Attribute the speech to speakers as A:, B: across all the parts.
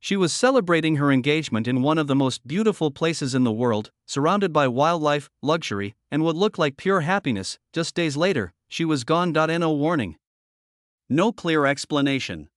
A: She was celebrating her engagement in one of the most beautiful places in the world, surrounded by wildlife, luxury, and what looked like pure happiness. Just days later, she was gone. No warning. No clear explanation.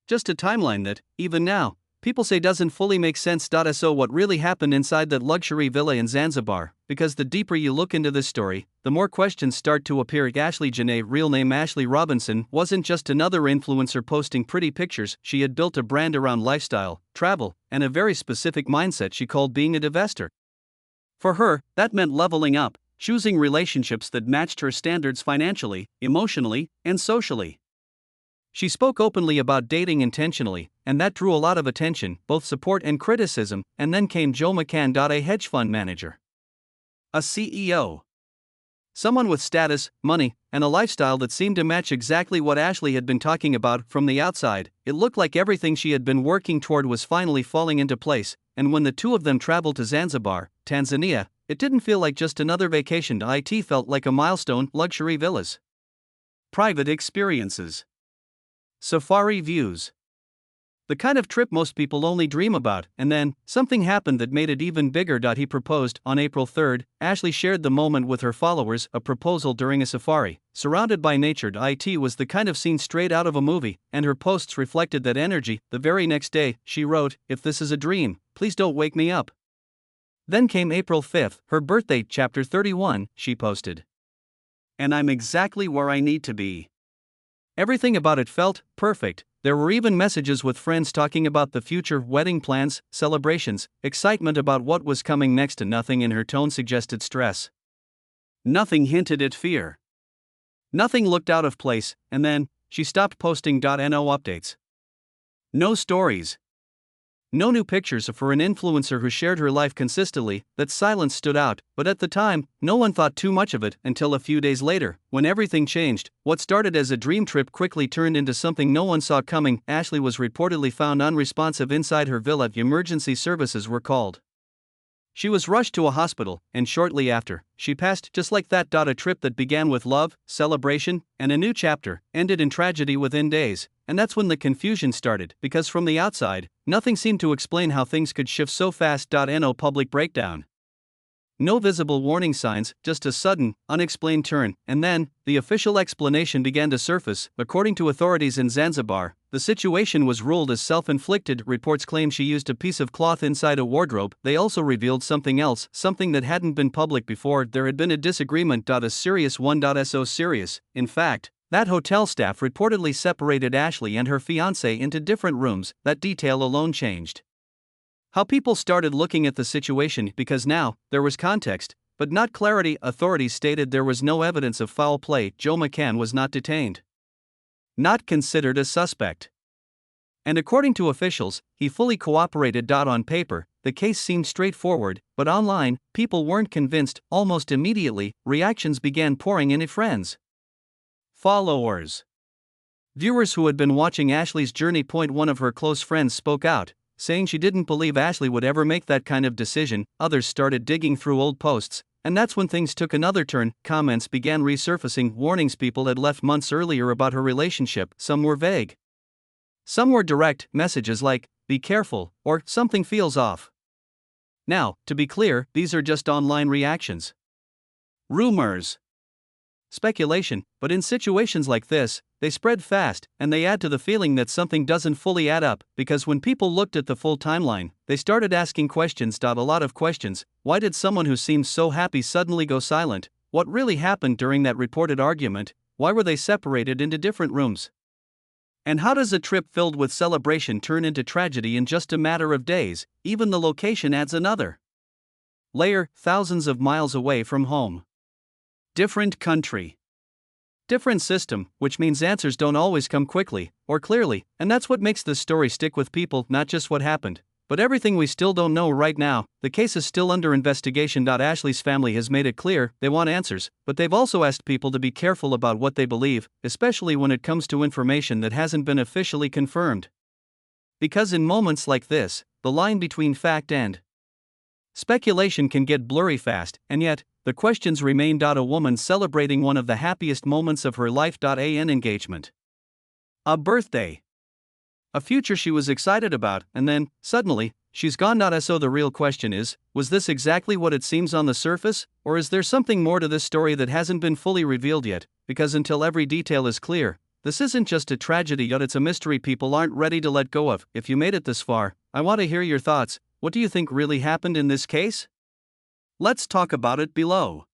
A: Just a timeline that, even now, people say doesn't fully make sense. So what really happened inside that luxury villa in Zanzibar? Because the deeper you look into this story, the more questions start to appear. Ashley Janae, real name Ashley Robinson, wasn't just another influencer posting pretty pictures. She had built a brand around lifestyle, travel, and a very specific mindset she called being a divestor. For her, that meant leveling up, choosing relationships that matched her standards financially, emotionally, and socially. She spoke openly about dating intentionally, and that drew a lot of attention, both support and criticism. And then came Joe McCann, a hedge fund manager, a CEO, someone with status, money, and a lifestyle that seemed to match exactly what Ashley had been talking about. From the outside, it looked like everything she had been working toward was finally falling into place, and when the two of them traveled to Zanzibar, Tanzania, it didn't feel like just another vacation. It felt like a milestone: luxury villas, private experiences, safari views. The kind of trip most people only dream about. And then, something happened that made it even bigger. He proposed. On April 3rd, Ashley shared the moment with her followers, a proposal during a safari, surrounded by nature. It was the kind of scene straight out of a movie, and her posts reflected that energy. The very next day, she wrote, "If this is a dream, please don't wake me up." Then came April 5th, her birthday. Chapter 31, she posted, "And I'm exactly where I need to be." Everything about it felt perfect. There were even messages with friends talking about the future, wedding plans, celebrations, excitement about what was coming next, and nothing in her tone suggested stress. Nothing hinted at fear. Nothing looked out of place. And then, she stopped posting. No updates. No stories. No new pictures. For an influencer who shared her life consistently, that silence stood out, but at the time, no one thought too much of it until a few days later, when everything changed. What started as a dream trip quickly turned into something no one saw coming. Ashley was reportedly found unresponsive inside her villa. Emergency services were called. She was rushed to a hospital, and shortly after, she passed. Just like that. A trip that began with love, celebration, and a new chapter ended in tragedy within days. And that's when the confusion started, because from the outside, nothing seemed to explain how things could shift so fast. No public breakdown. No visible warning signs, just a sudden, unexplained turn. And then, the official explanation began to surface. According to authorities in Zanzibar, the situation was ruled as self-inflicted. Reports claim she used a piece of cloth inside a wardrobe. They also revealed something else, something that hadn't been public before. There had been a disagreement. A serious one. So serious, in fact, that hotel staff reportedly separated Ashley and her fiancé into different rooms. That detail alone changed how people started looking at the situation, because now, there was context, but not clarity. Authorities stated there was no evidence of foul play. Joe McCann was not detained, not considered a suspect. And according to officials, he fully cooperated. On paper, the case seemed straightforward, but online, people weren't convinced. Almost immediately, reactions began pouring in. Friends, followers, viewers who had been watching Ashley's journey. One of her close friends spoke out, saying she didn't believe Ashley would ever make that kind of decision. Others started digging through old posts, and that's when things took another turn. Comments began resurfacing, warnings people had left months earlier about her relationship. Some were vague, some were direct, messages like, "Be careful," or "Something feels off." Now, to be clear, these are just online reactions, rumors, speculation, but in situations like this, they spread fast, and they add to the feeling that something doesn't fully add up, because when people looked at the full timeline, they started asking questions. A lot of questions. Why did someone who seemed so happy suddenly go silent? What really happened during that reported argument? Why were they separated into different rooms? And how does a trip filled with celebration turn into tragedy in just a matter of days? Even the location adds another layer, thousands of miles away from home. Different country, different system, which means answers don't always come quickly or clearly, and that's what makes this story stick with people. Not just what happened, but everything we still don't know right now. The case is still under investigation. Ashley's family has made it clear they want answers, but they've also asked people to be careful about what they believe, especially when it comes to information that hasn't been officially confirmed. Because in moments like this, the line between fact and speculation can get blurry fast, and yet, the questions remain. A woman celebrating one of the happiest moments of her life. An engagement, a birthday, A future she was excited about, and then, suddenly, she's gone. So the real question is, was this exactly what it seems on the surface, or is there something more to this story that hasn't been fully revealed yet? Because until every detail is clear, this isn't just a tragedy, yet it's a mystery people aren't ready to let go of. If you made it this far, I want to hear your thoughts. What do you think really happened in this case? Let's talk about it below.